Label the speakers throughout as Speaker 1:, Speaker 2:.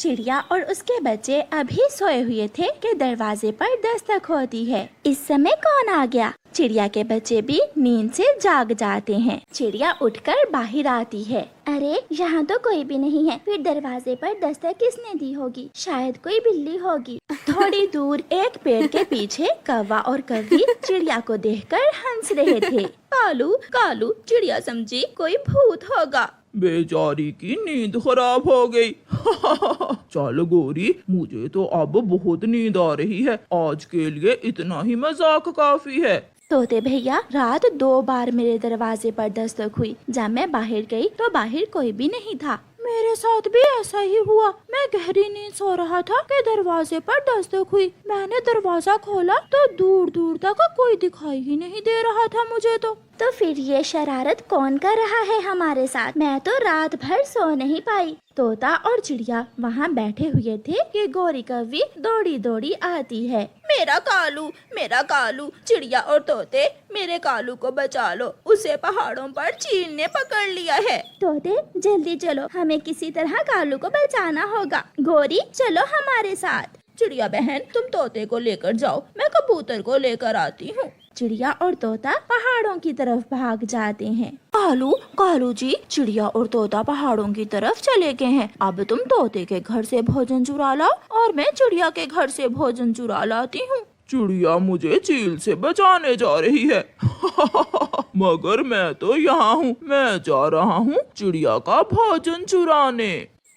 Speaker 1: चिड़िया और उसके बच्चे अभी सोए हुए थे कि दरवाजे पर दस्तक होती है। इस समय कौन आ गया? चिड़िया के बच्चे भी नींद से जाग जाते हैं। चिड़िया उठकर बाहर आती है। अरे यहाँ तो कोई भी नहीं है, फिर दरवाजे पर दस्तक किसने दी होगी? शायद कोई बिल्ली होगी। थोड़ी दूर एक पेड़ के पीछे कौवा और कौवी चिड़िया को देखकर हंस रहे थे। कालू कालू, चिड़िया समझी कोई भूत होगा।
Speaker 2: बेचारी की नींद खराब हो गई। चल गोरी, मुझे तो अब बहुत नींद आ रही है, आज के लिए इतना ही मजाक काफी है।
Speaker 1: तोते भैया, रात 2 बार मेरे दरवाजे पर दस्तक हुई। जब मैं बाहर गई तो बाहर कोई भी नहीं था। मेरे साथ भी ऐसा ही हुआ। मैं गहरी नींद सो रहा था कि दरवाजे पर दस्तक हुई। मैंने दरवाजा खोला तो दूर दूर तक कोई दिखाई ही नहीं दे रहा था मुझे। तो फिर ये शरारत कौन कर रहा है हमारे साथ? मैं तो रात भर सो नहीं पाई। तोता और चिड़िया वहाँ बैठे हुए थे कि गोरी कौवी दौड़ी दौड़ी आती है। मेरा कालू, चिड़िया और तोते, मेरे कालू को बचा लो, उसे पहाड़ों पर चील ने पकड़ लिया है। तोते जल्दी चलो, हमें किसी तरह कालू को बचाना होगा। गोरी चलो हमारे साथ। चिड़िया बहन, तुम तोते को लेकर जाओ, मैं कबूतर को लेकर आती हूँ। चिड़िया और तोता पहाड़ों की तरफ भाग जाते हैं। कालू जी, चिड़िया और तोता पहाड़ों की तरफ चले गए हैं। अब तुम तोते के घर से भोजन चुरा लाओ और मैं चिड़िया के घर से भोजन चुरा लाती हूँ।
Speaker 2: चिड़िया मुझे चील से बचाने जा रही है। मगर मैं तो यहाँ हूँ, मैं जा रहा हूँ चिड़िया का भोजन चुराने।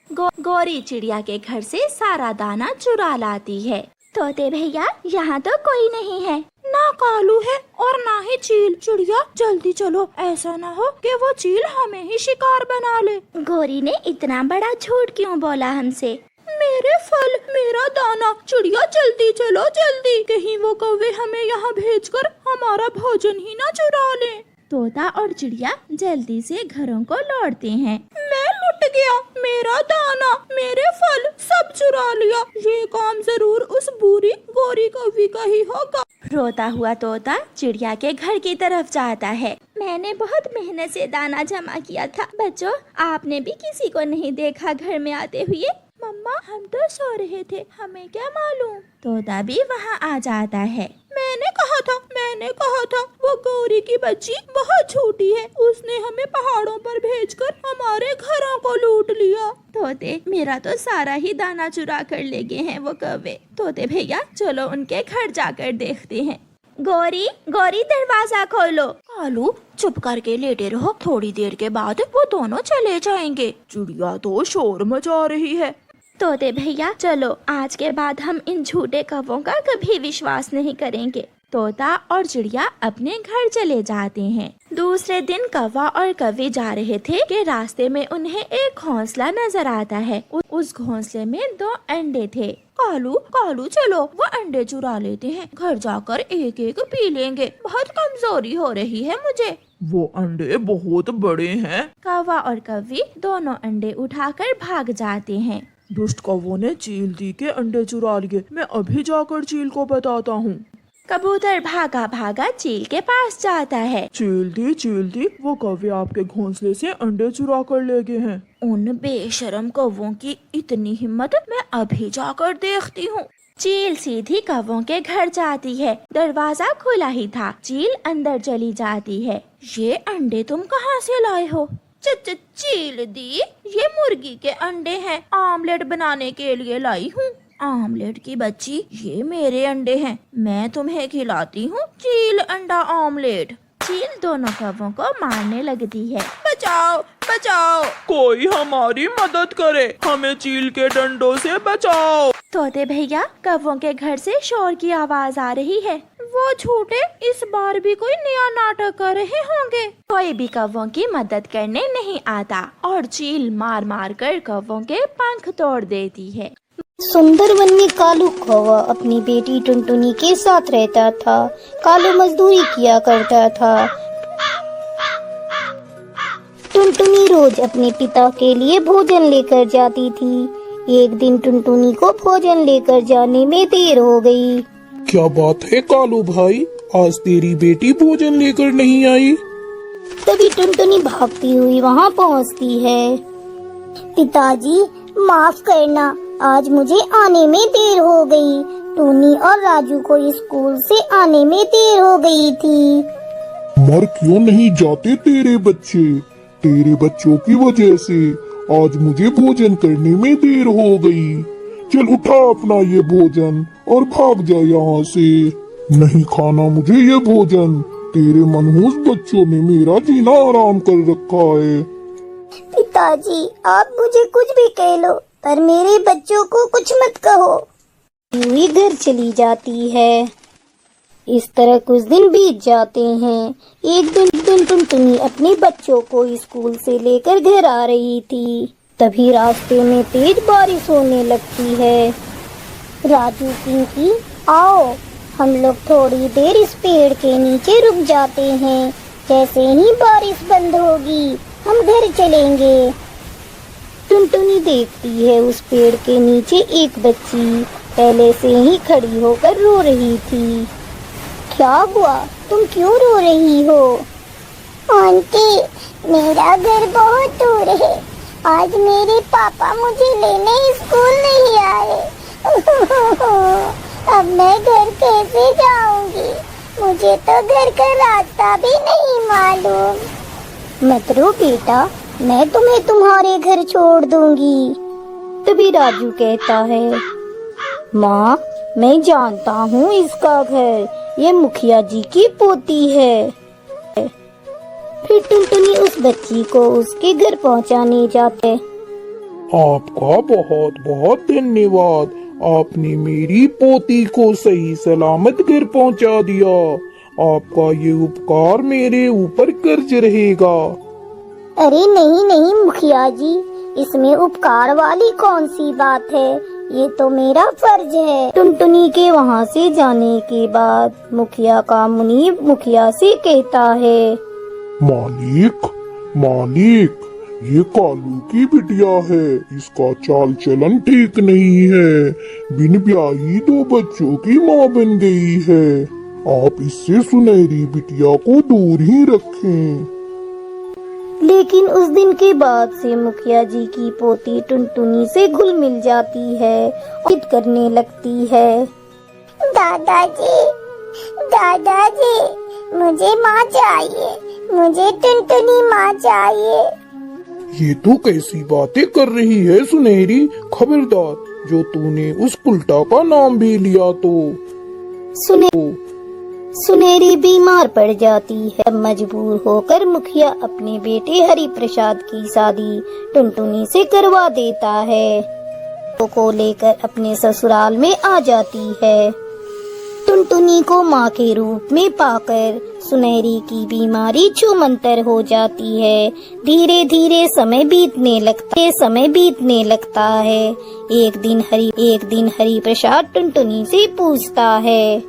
Speaker 1: गोरी चिड़िया के घर से सारा दाना चुरा लाती है। तोते भैया, यहाँ तो कोई नहीं है, ना कालू है और ना ही चील। चिड़िया जल्दी चलो, ऐसा ना हो कि वो चील हमें ही शिकार बना ले। गोरी ने इतना बड़ा झूठ क्यों बोला हमसे? मेरे फल, मेरा दाना। चिड़िया जल्दी चलो जल्दी, कहीं वो कौवे हमें यहाँ भेजकर हमारा भोजन ही ना चुरा ले। तोता और चिड़िया जल्दी से घरों को लौटते हैं। मैं लुट गया, मेरा दाना, मेरे फल सब चुरा लिया। ये काम जरूर उस बुरी गोरी कौवी का ही होगा। रोता हुआ तोता चिड़िया के घर की तरफ जाता है। मैंने बहुत मेहनत से दाना जमा किया था। बच्चों, आपने भी किसी को नहीं देखा घर में आते हुए? मम्मा, हम तो सो रहे थे, हमें क्या मालूम। तोता भी वहाँ आ जाता है। मैंने कहा था वो गौरी की बच्ची बहुत छोटी है, उसने हमें पहाड़ों पर भेजकर हमारे घरों को लूट लिया। तोते, मेरा तो सारा ही दाना चुरा कर ले गए हैं वो कौवे। तोते भैया, चलो उनके घर जाकर देखते हैं। गोरी दरवाजा खोलो। कालू चुप करके लेटे रहो, थोड़ी देर के बाद वो दोनों चले जाएंगे।
Speaker 2: चिड़िया तो शोर मचा रही है।
Speaker 1: तोते भैया, चलो आज के बाद हम इन झूठे कौवों का कभी विश्वास नहीं करेंगे। तोता और चिड़िया अपने घर चले जाते हैं। दूसरे दिन कौवा और कौवी जा रहे थे कि रास्ते में उन्हें एक घोंसला नजर आता है। उस घोंसले में 2 अंडे थे। कालू चलो, वो अंडे चुरा लेते हैं, घर जाकर एक एक पी लेंगे, बहुत कमजोरी हो रही है मुझे।
Speaker 2: वो अंडे बहुत बड़े हैं।
Speaker 1: कौवा और कौवी दोनों अंडे उठाकर भाग जाते हैं।
Speaker 2: दुष्ट कौवों ने चील दी के अंडे चुरा लिए, मैं अभी जाकर चील को बताता हूँ।
Speaker 1: कबूतर भागा भागा चील के पास जाता है।
Speaker 2: चील दी, वो कौवे आपके घोंसले से अंडे चुरा कर ले गए हैं।
Speaker 1: उन बेशरम कौवों की इतनी हिम्मत, मैं अभी जाकर देखती हूँ। चील सीधी कौवों के घर जाती है। दरवाजा खुला ही था, चील अंदर चली जाती है। ये अंडे तुम कहाँ से लाए हो? चील दी, ये मुर्गी के अंडे हैं, आमलेट बनाने के लिए लाई हूँ। आमलेट की बच्ची, ये मेरे अंडे हैं, मैं तुम्हें खिलाती हूँ चील अंडा आमलेट। चील दोनों कौवों को मारने लगती है। बचाओ,
Speaker 2: कोई हमारी मदद करे, हमें चील के डंडों से बचाओ।
Speaker 1: तोते भैया, कौवों के घर से शोर की आवाज आ रही है। वो झूठे इस बार भी कोई नया नाटक कर रहे होंगे। कोई भी कौवों की मदद करने नहीं आता और चील मार मार कर कौवों के पंख तोड़ देती है।
Speaker 3: सुंदरवन में कालू कौवा अपनी बेटी टुनटुनी के साथ रहता था। कालू मजदूरी किया करता था। टुनटुनी रोज अपने पिता के लिए भोजन लेकर जाती थी। एक दिन टुनटुनी को भोजन लेकर जाने में देर हो गई।
Speaker 4: क्या बात है कालू भाई, आज तेरी बेटी भोजन लेकर नहीं आई?
Speaker 3: तभी टुनटुनी भागती हुई वहाँ पहुँचती है। पिताजी माफ करना, आज मुझे आने में देर हो गई। टूनी और राजू को स्कूल से आने में देर हो गई थी।
Speaker 4: मर क्यों नहीं जाते तेरे बच्चे? तेरे बच्चों की वजह से आज मुझे भोजन करने में देर हो गई। चल उठा अपना ये भोजन और भाग जा यहाँ से। नहीं खाना मुझे ये भोजन। तेरे मनहूस बच्चों ने मेरा जीना आराम कर रखा है।
Speaker 3: पिताजी, आप मुझे कुछ भी कह लो, पर मेरे बच्चों को कुछ मत कहो। यूं घर चली जाती है। इस तरह कुछ दिन बीत जाते हैं। एक दिन टुनटुनी अपने बच्चों को स्कूल से लेकर घर आ रही थी। तभी रास्ते में तेज बारिश होने लगती है। राजू, पिंकी, आओ हम लोग थोड़ी देर इस पेड़ के नीचे रुक जाते हैं। जैसे ही बारिश बंद होगी हम घर चलेंगे। टुनटुनी देखती है उस पेड़ के नीचे एक बच्ची पहले से ही खड़ी होकर रो रही थी। क्या हुआ? तुम क्यों रो रही हो? आंटी, मेरा घर बहुत दूर है। आज मेरे पापा मुझे लेने स्कूल नहीं आए। अब मैं घर कैसे जाऊंगी? मुझे तो घर का रास्ता भी नहीं मालूम। मत रो बेटा, मैं तुम्हें तुम्हारे घर छोड़ दूंगी। तभी राजू कहता है, माँ, मैं जानता हूँ इसका घर, ये मुखिया जी की पोती है। फिर टुनटुनी उस बच्ची को उसके घर पहुँचाने जाते।
Speaker 4: आपका बहुत बहुत धन्यवाद। आपने मेरी पोती को सही सलामत घर पहुंचा दिया। आपका ये उपकार मेरे ऊपर कर्ज रहेगा।
Speaker 3: अरे नहीं नहीं मुखिया जी, इसमें उपकार वाली कौन सी बात है? ये तो मेरा फर्ज है। टुनटुनी के वहाँ से जाने के बाद मुखिया का मुनीब मुखिया से कहता है,
Speaker 4: मालिक, मालिक, ये कालू की बिटिया है। इसका चाल चलन ठीक नहीं है। बिन ब्याही 2 बच्चों की माँ बन गई है। आप इससे सुनहरी बिटिया को दूर ही रखें।
Speaker 3: लेकिन उस दिन के बाद से मुखिया जी की पोती टुनटुनी से घुल मिल जाती है, जिद करने लगती है। दादाजी, दादाजी, मुझे माँ चाहिए, मुझे टुनटुनी माँ चाहिए।
Speaker 4: ये तू कैसी बातें कर रही है सुनहरी? खबरदार, जो तूने उस उल्टा का नाम भी लिया तो।
Speaker 3: सुनहरी बीमार पड़ जाती है। मजबूर होकर मुखिया अपने बेटे हरि प्रसाद की शादी टुनटुनी से करवा देता है। को लेकर अपने ससुराल में आ जाती है। टुनटुनी को माँ के रूप में पाकर सुनहरी की बीमारी छूमंतर हो जाती है। धीरे धीरे समय बीतने लगता है। एक दिन हरि प्रसाद टुनटुनी से पूछता है,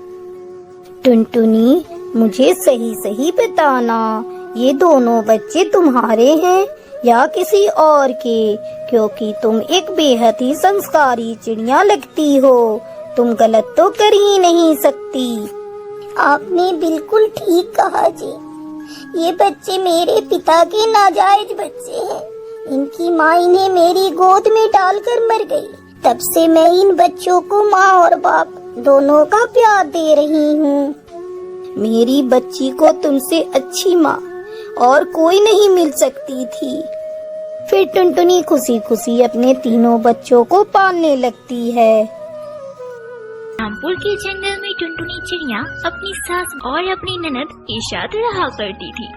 Speaker 3: टुनटुनी, मुझे सही सही बताना, ये दोनों बच्चे तुम्हारे हैं या किसी और के? क्योंकि तुम एक बेहद ही संस्कारी चिड़िया लगती हो। तुम गलत तो कर ही नहीं सकती। आपने बिल्कुल ठीक कहा जी। ये बच्चे मेरे पिता के नाजायज बच्चे हैं। इनकी माँ इन्हें मेरी गोद में डालकर मर गई। तब से मैं इन बच्चों को माँ और बाप दोनों का प्यार दे रही हूँ। मेरी बच्ची को तुमसे अच्छी माँ और कोई नहीं मिल सकती थी। फिर टुनटुनी खुशी खुशी अपने तीनों बच्चों को पालने लगती है।
Speaker 5: रामपुर के जंगल में टुनटुनी चिड़िया अपनी सास और अपनी ननद के साथ रहा करती थी।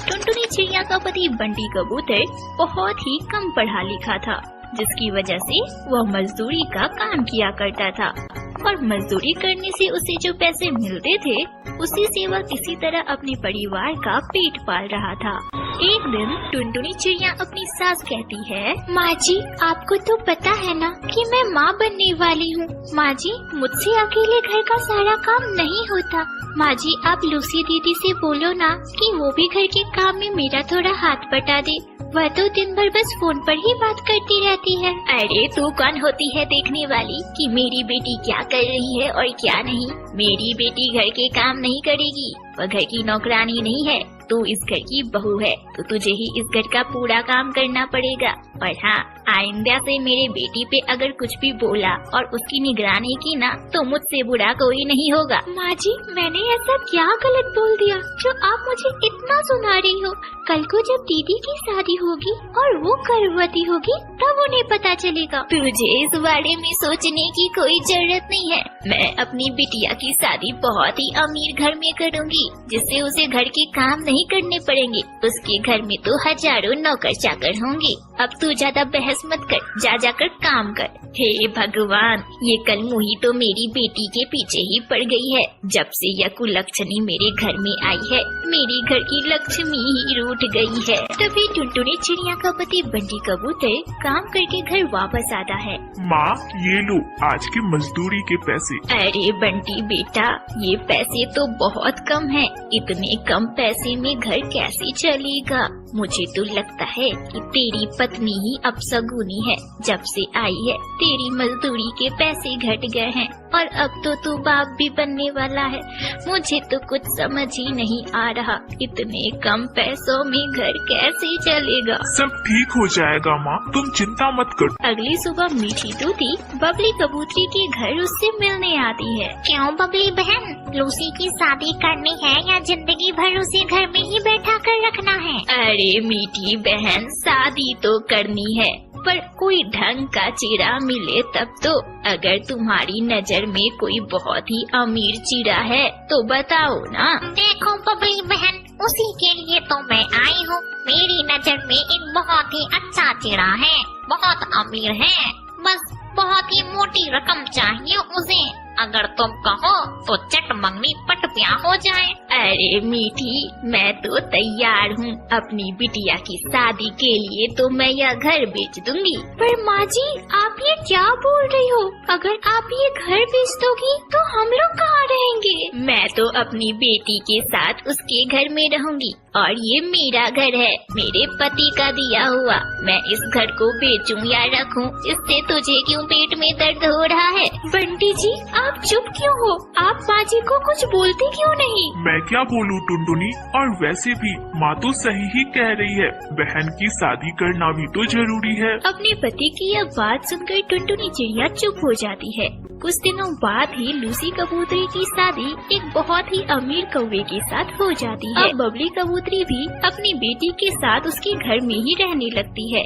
Speaker 5: टुनटुनी चिड़िया का पति बंटी कबूतर बहुत ही कम पढ़ा लिखा था, जिसकी वजह से वह मजदूरी का काम किया करता था और मजदूरी करने से उसे जो पैसे मिलते थे उसी से वह किसी तरह अपने परिवार का पेट पाल रहा था। एक दिन टुनटुनी चिड़िया अपनी सास कहती है, माँ जी, आपको तो पता है ना कि मैं माँ बनने वाली हूँ। माँ जी, मुझसे अकेले घर का सारा काम नहीं होता। माँ जी, आप लूसी दीदी से बोलो ना कि वो भी घर के काम में मेरा थोड़ा हाथ बटा दे। वह तो दिन भर बस फोन पर ही बात करती रहती है। अरे तू कौन होती है देखने वाली कि मेरी बेटी क्या कर रही है और क्या नहीं? मेरी बेटी घर के काम नहीं करेगी, वह घर की नौकरानी नहीं है, तू इस घर की बहू है। तो तुझे ही इस घर का पूरा काम करना पड़ेगा। और हाँ, आइंदा से मेरे बेटी पे अगर कुछ भी बोला और उसकी निगरानी की ना तो मुझसे बुरा कोई नहीं होगा।
Speaker 6: माँ जी, मैंने ऐसा क्या गलत बोल दिया जो आप मुझे इतना सुना रही हो? कल को जब दीदी की शादी होगी और वो गर्भवती होगी तब उन्हें पता चलेगा।
Speaker 5: तुझे इस बारे में सोचने की कोई जरूरत नहीं है। मैं अपनी बिटिया की शादी बहुत ही अमीर घर में करूंगी, जिससे उसे घर के काम नहीं करने पड़ेंगे। उसके घर में तो हजारों नौकर चाकर होंगे। अब तू ज्यादा बहस मत कर, जा जाकर काम कर। हे भगवान, ये कल मुही तो मेरी बेटी के पीछे ही पड़ गई है। जब से यह कुलक्षणी मेरे घर में आई है, मेरी घर की लक्ष्मी ही रूठ गई है।
Speaker 6: तभी टुनटुनी चिड़िया का पति बंटी कबूतर काम करके घर वापस आता है।
Speaker 4: माँ, ये लो आज की मजदूरी के पैसे।
Speaker 5: अरे बंटी बेटा, ये पैसे तो बहुत कम है। इतने कम पैसे में घर कैसे चलेगा? मुझे तो लगता है कि तेरी पत्नी ही अपशगुनी है। जब से आई है तेरी मजदूरी के पैसे घट गए हैं और अब तो तू बाप भी बनने वाला है। मुझे तो कुछ समझ ही नहीं आ रहा, इतने कम पैसों में घर कैसे चलेगा?
Speaker 4: सब ठीक हो जाएगा माँ, तुम चिंता मत करो।
Speaker 5: अगली सुबह मीठी तूती बबली कबूतरी के घर उससे मिलने आती है।
Speaker 6: क्यों बबली बहन, लूसी की शादी करनी है या जिंदगी भर उसे घर में ही बैठा कर रखना है?
Speaker 5: अरे मीठी बहन, शादी तो करनी है पर कोई ढंग का चिड़ा मिले तब तो। अगर तुम्हारी नजर में कोई बहुत ही अमीर चिड़ा है तो बताओ ना।
Speaker 6: देखो बबली बहन, उसी के लिए तो मैं आई हूँ। मेरी नजर में एक बहुत ही अच्छा चिड़ा है, बहुत अमीर है, बस बहुत ही मोटी रकम चाहिए उसे। अगर तुम कहो तो चट मंगनी पट ब्याह हो जाए।
Speaker 5: अरे मीठी, मैं तो तैयार हूँ। अपनी बिटिया की शादी के लिए तो मैं यह घर बेच दूंगी।
Speaker 6: पर माँ जी, आप ये क्या बोल रही हो? अगर आप ये घर बेच दोगी तो हम लोग कहाँ रहेंगे?
Speaker 5: मैं तो अपनी बेटी के साथ उसके घर में रहूंगी और ये मेरा घर है, मेरे पति का दिया हुआ। मैं इस घर को बेचूं या रखूं, इससे तुझे क्यों पेट में दर्द हो रहा है?
Speaker 6: बंटी जी, आप चुप क्यों हो? आप माँ जी को कुछ बोलते क्यों नहीं?
Speaker 4: मैं क्या बोलूँ टुनटुनी, और वैसे भी माँ तो सही ही कह रही है, बहन की शादी करना भी तो जरूरी है।
Speaker 5: अपने पति की यह बात सुनकर टुनटुनी चिड़िया चुप हो जाती है। कुछ दिनों बाद ही लूसी कबूतरी की शादी एक बहुत ही अमीर कौवे के साथ हो जाती है। अब बबली कबूतरी भी अपनी बेटी के साथ उसके घर में ही रहने लगती है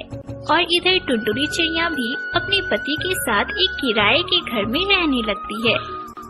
Speaker 5: और इधर टुनटुनी चिड़िया भी अपने पति के साथ एक किराए के घर में रहने लगती है।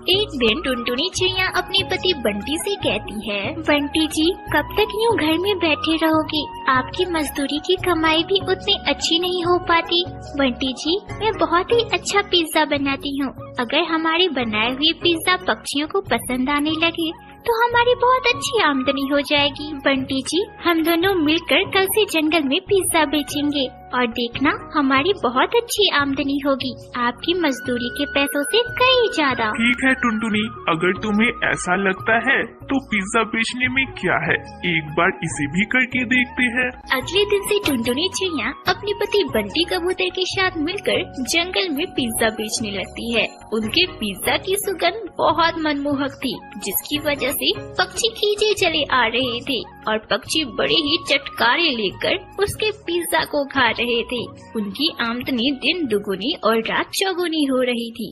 Speaker 5: एक दिन टुनटुनी चिड़िया अपने पति बंटी से कहती है,
Speaker 6: बंटी जी, कब तक यूँ घर में बैठे रहोगे? आपकी मजदूरी की कमाई भी उतनी अच्छी नहीं हो पाती। बंटी जी, मैं बहुत ही अच्छा पिज्जा बनाती हूँ। अगर हमारे बनाए हुए पिज्जा पक्षियों को पसंद आने लगे तो हमारी बहुत अच्छी आमदनी हो जाएगी। बंटी जी, हम दोनों मिलकर कल से जंगल में पिज्जा बेचेंगे और देखना हमारी बहुत अच्छी आमदनी होगी, आपकी मजदूरी के पैसों से कई ज्यादा।
Speaker 4: ठीक है टुनटुनी, अगर तुम्हें ऐसा लगता है तो पिज्जा बेचने में क्या है, एक बार इसे भी करके देखते हैं।
Speaker 5: अगले दिन से टुनटुनी चिड़िया अपने पति बंटी कबूतर के साथ मिलकर जंगल में पिज्जा बेचने लगती है। उनके पिज्जा की सुगंध बहुत मनमोहक थी, जिसकी वजह से पक्षी खींचे चले आ रहे थे और पक्षी बड़े ही चटकारे लेकर उसके पिज्जा को खा रहे थे। उनकी आमदनी दिन दुगुनी और रात चौगुनी हो रही थी।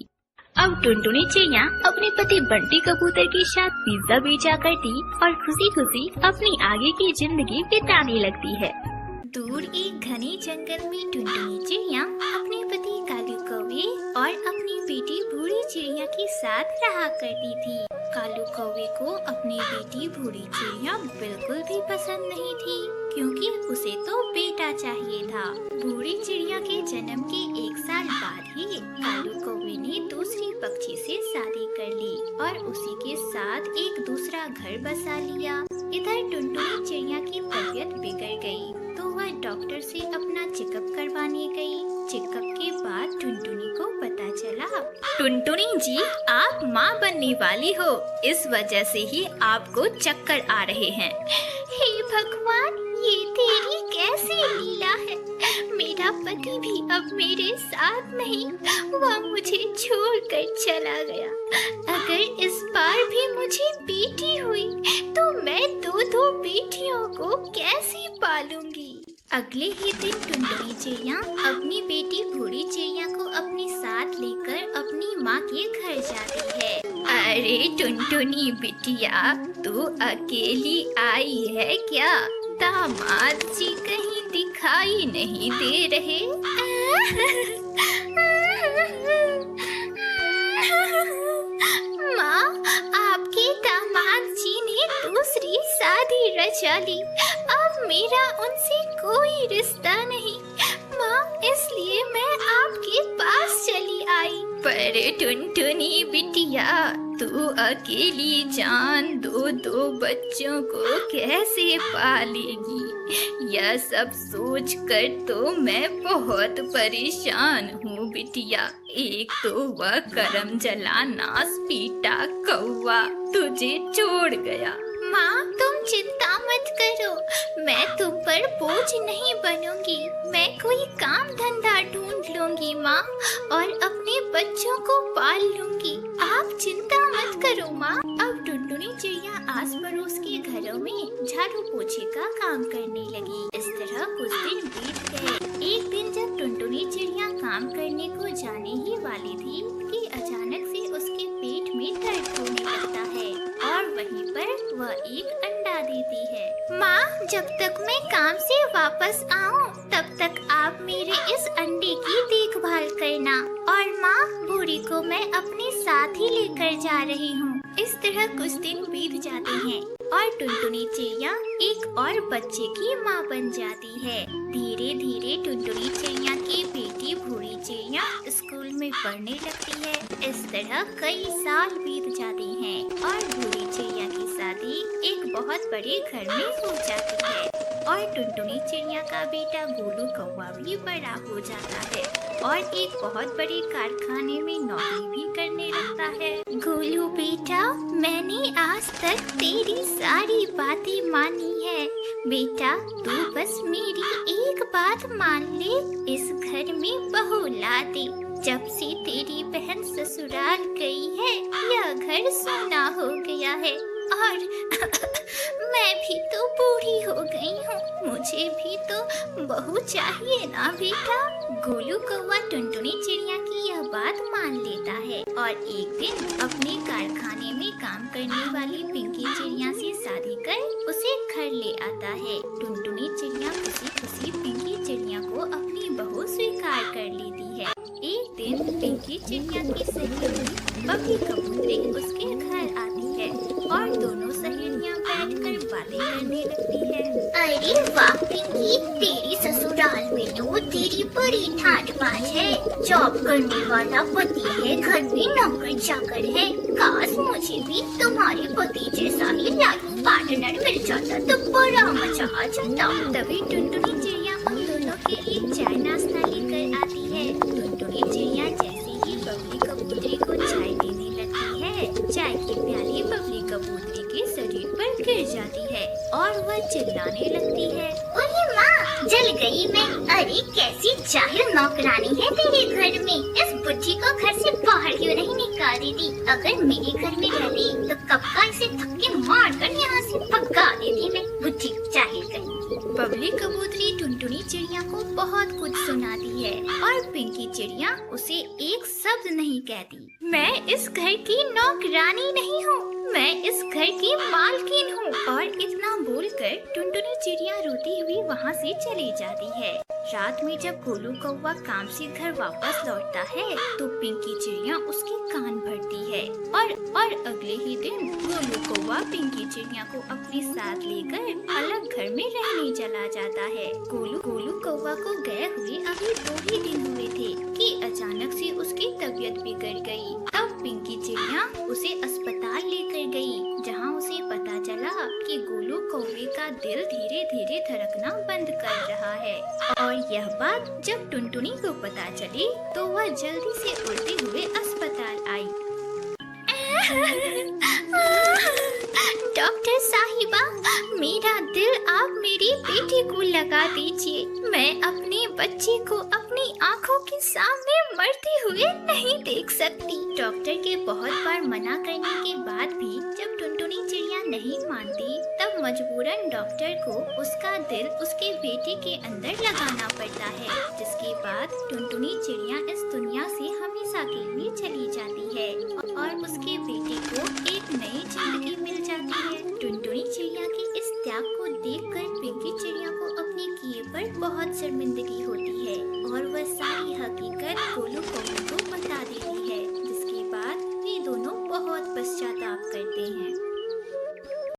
Speaker 5: अब टुनटुनी चिड़िया अपने पति बंटी कबूतर के साथ पिज्जा बेचा करती और खुशी खुशी अपनी आगे की जिंदगी बिताने लगती है।
Speaker 6: दूर एक घने जंगल में टुनटुनी चिड़िया अपने पति कालू कौवे और अपनी बेटी भूरी चिड़िया के साथ रहा करती थी। कालू कौवे को अपनी बेटी भूरी चिड़िया बिल्कुल भी पसंद नहीं थी, क्योंकि उसे तो बेटा चाहिए था। भूरी चिड़िया के जन्म के 1 साल बाद ही कालू कौवे ने दूसरी पक्षी से शादी कर ली और उसी के साथ एक दूसरा घर बसा लिया। इधर टुनटुनी चिड़िया की तबीयत बिगड़ गई तो वह डॉक्टर से अपना चेकअप करवाने गई। चेकअप के बाद टुनटुनी को पता चला,
Speaker 5: टुनटुनी जी, आप माँ बनने वाली हो, इस वजह से ही आपको चक्कर आ रहे हैं।
Speaker 6: हे भगवान, ये तेरी कैसी लीला है? मेरा पति भी अब मेरे साथ नहीं, वह मुझे छोड़कर चला गया। अगर इस बार भी मुझे बेटी हुई तो मैं दो बेटियों को कैसे पालूंगी। अगले ही दिन टुनटुनी चिड़िया अपनी बेटी बूढ़ी चिड़िया को अपने साथ लेकर अपनी माँ के घर जाती है। अरे टुनटुनी बिटिया, तू अकेली आई है क्या? दामाद जी कहीं दिखाई नहीं दे रहे। माँ, आपके दामाद जी ने दूसरी शादी रचा ली। अब मेरा उनसे कोई रिश्ता नहीं माँ, इसलिए मैं आपके पास चली आई। पर टुनटुनी बिटिया, तू अकेली जान दो बच्चों को कैसे पालेगी? यह सब सोच कर तो मैं बहुत परेशान हूँ बिटिया। एक तो वह करम जला नास पीटा कौवा तुझे छोड़ गया। माँ, तुम चिंता मत करो, मैं तुम पर बोझ नहीं बनूंगी। मैं कोई काम धंधा ढूंढ लूंगी माँ, और अपने बच्चों को पाल लूंगी। आप चिंता मत करो माँ। अब टुनटुनी चिड़िया आस पड़ोस के घरों में झाड़ू पोछे का काम करने लगी। इस तरह कुछ दिन बीत गए। एक दिन जब टुनटुनी चिड़िया काम करने को जाने ही वाली थी कि अचानक से उसके पेट में दर्द होने लगता है और वहीं पर वह एक अंडा देती है। माँ, जब तक मैं काम से वापस आऊँ तब तक आप मेरे इस अंडे की देखभाल करना, और माँ, बूढ़ी को मैं अपने साथ ही लेकर जा रही हूँ। इस तरह कुछ दिन बीत जाते हैं और टुनटुनी चिड़िया एक और बच्चे की माँ बन जाती है। धीरे धीरे टुनटुनी चिड़िया की बेटी बूढ़ी चिड़िया स्कूल में पढ़ने लगती है। इस तरह कई साल बीत जाते हैं और बूढ़ी चिड़िया की शादी एक बहुत बड़े घर में हो जाती है और टुनटुनी चिड़िया का बेटा गोलू कौवा भी बड़ा हो जाता है और एक बहुत बड़े कारखाने में नौकरी भी करने लगता है। गोलू बेटा, मैंने आज तक तेरी सारी बातें मानी है। बेटा, तू बस मेरी एक बात मान ले, इस घर में बहू ला दे। जब से तेरी बहन ससुराल गई है, यह घर सूना हो गया है और मैं भी तो बूढ़ी हो गई हूँ। मुझे भी तो बहू चाहिए ना बेटा। गोलू कौवा टुनटुनी चिड़िया की यह बात मान लेता है और एक दिन अपने कारखाने में काम करने वाली पिंकी चिड़िया से शादी कर उसे घर ले आता है। टुनटुनी चिड़िया खुशी खुशी पिंकी चिड़िया को अपनी बहू स्वीकार कर लेती है। एक दिन पिंकी चिड़िया की सहेली बबली कबूतरी उसके घर आती है और दोनों सहेलियां बैठकर बातें करने लगती है।
Speaker 5: अरे वाह पिंकी, तेरी ससुराल में तो तेरी बड़ी ठाट बाज है। जॉब करने वाला पति है, घर में नौकर चाकर है। काश मुझे भी तुम्हारे पति जैसा ही लाइफ पार्टनर मिल जाता तो बड़ा मजा आ जाता।
Speaker 6: तभी टुनटुनी चिड़िया उन दोनों के लिए चाय नाश्ता लेकर आती है। टुनटुनी चिड़िया जैसे ही बबली कबूतरी को चाय देने लगती है, चाय की प्याली बबली कबूतरी के शरीर पर गिर जाती है और वह चिल्लाने लगती है।
Speaker 5: ओए माँ, जल गई मैं। अरे कैसी जाहिल नौकरानी है तेरे घर में। इस बुच्ची को घर से बाहर क्यों नहीं निकाल देती? अगर मेरे घर में रहती तो कब का इसे धक्के मार कर यहाँ से भगा देती मैं। बुच्ची जाहिल कहीं।
Speaker 6: बबली कबूतरी टुनटुनी चिड़िया को बहुत कुछ सुनाती है और पिंकी चिड़िया उसे एक शब्द नहीं कहती। मैं इस घर की नौकरानी नहीं हूँ, मैं इस घर की मालकिन हूँ। और इतना बोलकर टुनटुनी चिड़िया रोती हुई वहाँ से चली जाती है। रात में जब गोलू कौवा काम से घर वापस लौटता है तो पिंकी चिड़िया उसके कान भरती है और अगले ही दिन गोलू कौवा पिंकी चिड़िया को अपने साथ लेकर अलग घर में रहने चला जाता है। गोलू कौवा को गए हुए अभी 2 ही दिन हुए थे कि अचानक से उसकी तबीयत बिगड़ गई। तब पिंकी चिड़िया उसे अस्पताल लेकर गई, जहाँ उसे पता चला कि गोलू कौवे का दिल धीरे धीरे धड़कना बंद कर रहा है। और यह बात जब टुनटुनी को पता चली तो वह जल्दी से उड़ते हुए अस्पताल आई। डॉक्टर साहिबा, मेरा दिल आप मेरी बेटी को लगा दीजिए। मैं अपने बच्चे को अपनी आंखों के सामने मरते हुए नहीं देख सकती। डॉक्टर के बहुत बार मना करने के बाद भी जब टुनटुनी चिड़िया नहीं मानती, तब मजबूरन डॉक्टर को उसका दिल उसके बेटे के अंदर लगाना पड़ता है, जिसके बाद टुनटुनी चिड़िया इस दुनिया से हमेशा के लिए चली जाती है और उसके बेटे को एक नई जिंदगी मिल जाती है। टुनटुनी चिड़िया के इस त्याग को देखकर पिंकी चिड़िया को अपने किए पर बहुत शर्मिंदगी होती है और वह